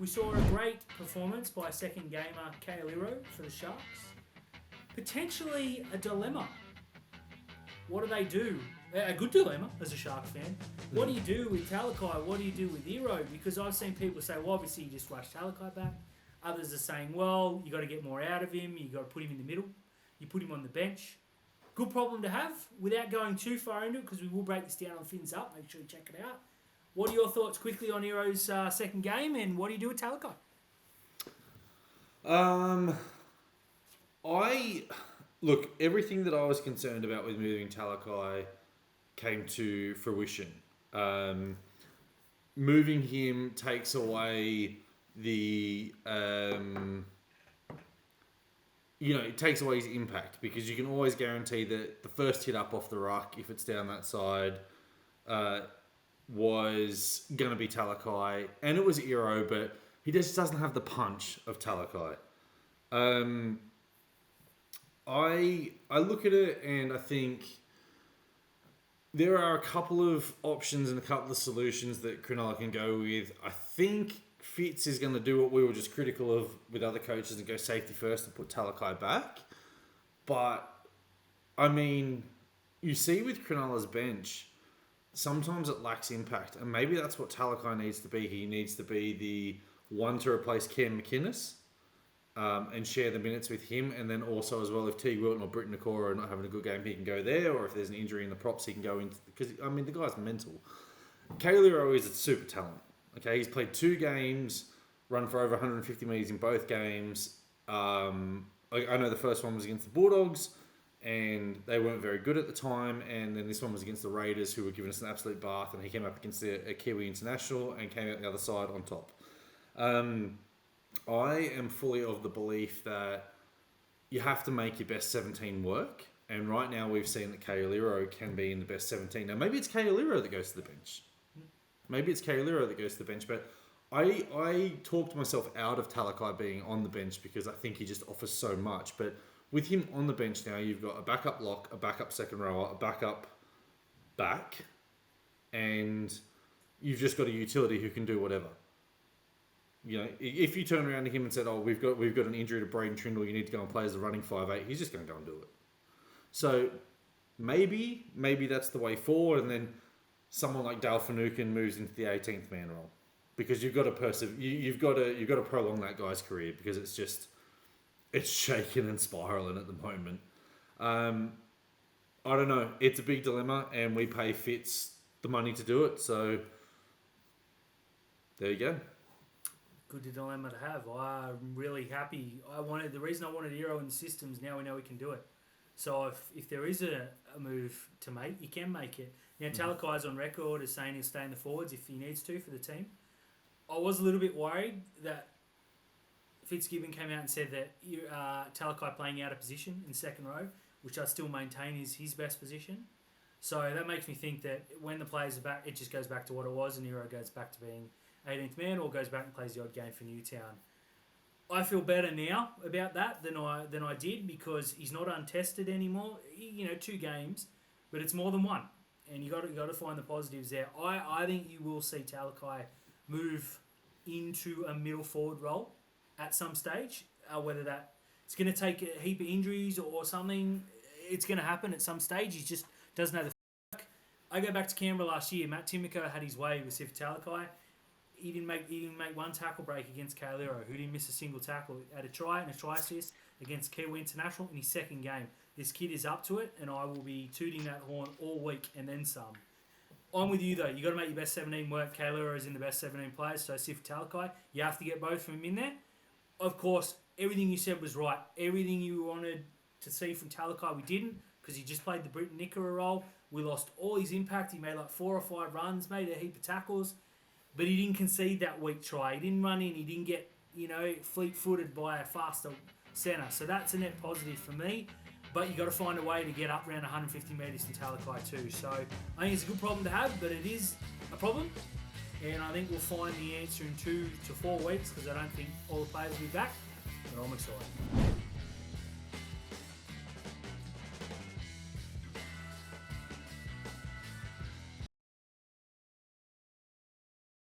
We saw a great performance by second gamer Kaeliro for the Sharks. Potentially a dilemma. What do they do? A good dilemma as a Sharks fan. What do you do with Talakai? What do you do with Hero? Because I've seen people say, well, obviously you just rush Talakai back. Others are saying, well, you got to get more out of him. You got to put him in the middle. You put him on the bench. Good problem to have without going too far into it, because we will break this down on Fins Up. Make sure you check it out. What are your thoughts quickly on Hero's second game, and what do you do with Talakai? Look, everything that I was concerned about with moving Talakai came to fruition. Moving him takes away the... it takes away his impact, because you can always guarantee that the first hit up off the ruck, if it's down that side, was going to be Talakai. And it was Hero, but he just doesn't have the punch of Talakai. I look at it and I think there are a couple of options and a couple of solutions that Cronulla can go with. I think Fitz is going to do what we were just critical of with other coaches and go safety first and put Talakai back. But, I mean, you see with Cronulla's bench, sometimes it lacks impact. And maybe that's what Talakai needs to be. He needs to be the one to replace Cam McInnes. And share the minutes with him, and then also as well, if T. Wilton or Britton Nakora are not having a good game, he can go there, or if there's an injury in the props, he can go into, because I mean the guy's mental. Kaeliro is a super talent. Okay, he's played 2 games, run for over 150 metres in both games. I know the first one was against the Bulldogs, and they weren't very good at the time, and then this one was against the Raiders, who were giving us an absolute bath, and he came up against a Kiwi international and came out the other side on top. I am fully of the belief that you have to make your best 17 work. And right now we've seen that Kaeliro can be in the best 17. Now, maybe it's Kaeliro that goes to the bench. But I talked myself out of Talakai being on the bench because I think he just offers so much. But with him on the bench now, you've got a backup lock, a backup second rower, a backup back, and you've just got a utility who can do whatever. You know, if you turn around to him and said, "Oh, we've got an injury to Braden Trindle, you need to go and play as a running 5'8", he's just going to go and do it. So maybe that's the way forward, and then someone like Dale Finucane moves into the 18th man role, because you've got to you've got to prolong that guy's career, because it's shaking and spiraling at the moment. I don't know. It's a big dilemma, and we pay Fitz the money to do it. So there you go. Good dilemma to have. I'm really happy. The reason I wanted Hero in the systems, now we know we can do it. So if there is a move to make, you can make it. Now, Talakai's on record as saying he'll stay in the forwards if he needs to for the team. I was a little bit worried that Fitzgibbon came out and said that Talakai playing out of position in second row, which I still maintain is his best position. So that makes me think that when the players are back, it just goes back to what it was, and Hero goes back to being 18th man, or goes back and plays the odd game for Newtown. I feel better now about that than I did, because he's not untested anymore. 2 games, but it's more than one, and you got to find the positives there. I think you will see Talakai move into a middle forward role at some stage. Whether that it's going to take a heap of injuries or something, it's going to happen at some stage. He just doesn't know the. I go back to Canberra last year. Matt Timoko had his way with Sif Talakai. He didn't make one tackle break against Kaeliro, who didn't miss a single tackle. Had a try and a try assist against Kiwi International in his second game. This kid is up to it, and I will be tooting that horn all week and then some. I'm with you though. You got to make your best 17 work. Kaeliro is in the best 17 players, so Sif Talakai, you have to get both of them in there. Of course, everything you said was right. Everything you wanted to see from Talakai, we didn't, because he just played the Britton Nikora role. We lost all his impact. He made like 4 or 5 runs, made a heap of tackles. But he didn't concede that weak try. He didn't run in. He didn't get, fleet-footed by a faster centre. So that's a net positive for me. But you got to find a way to get up around 150 metres in Talakai too. So I think it's a good problem to have, but it is a problem. And I think we'll find the answer in 2 to 4 weeks, because I don't think all the players will be back. But I'm excited.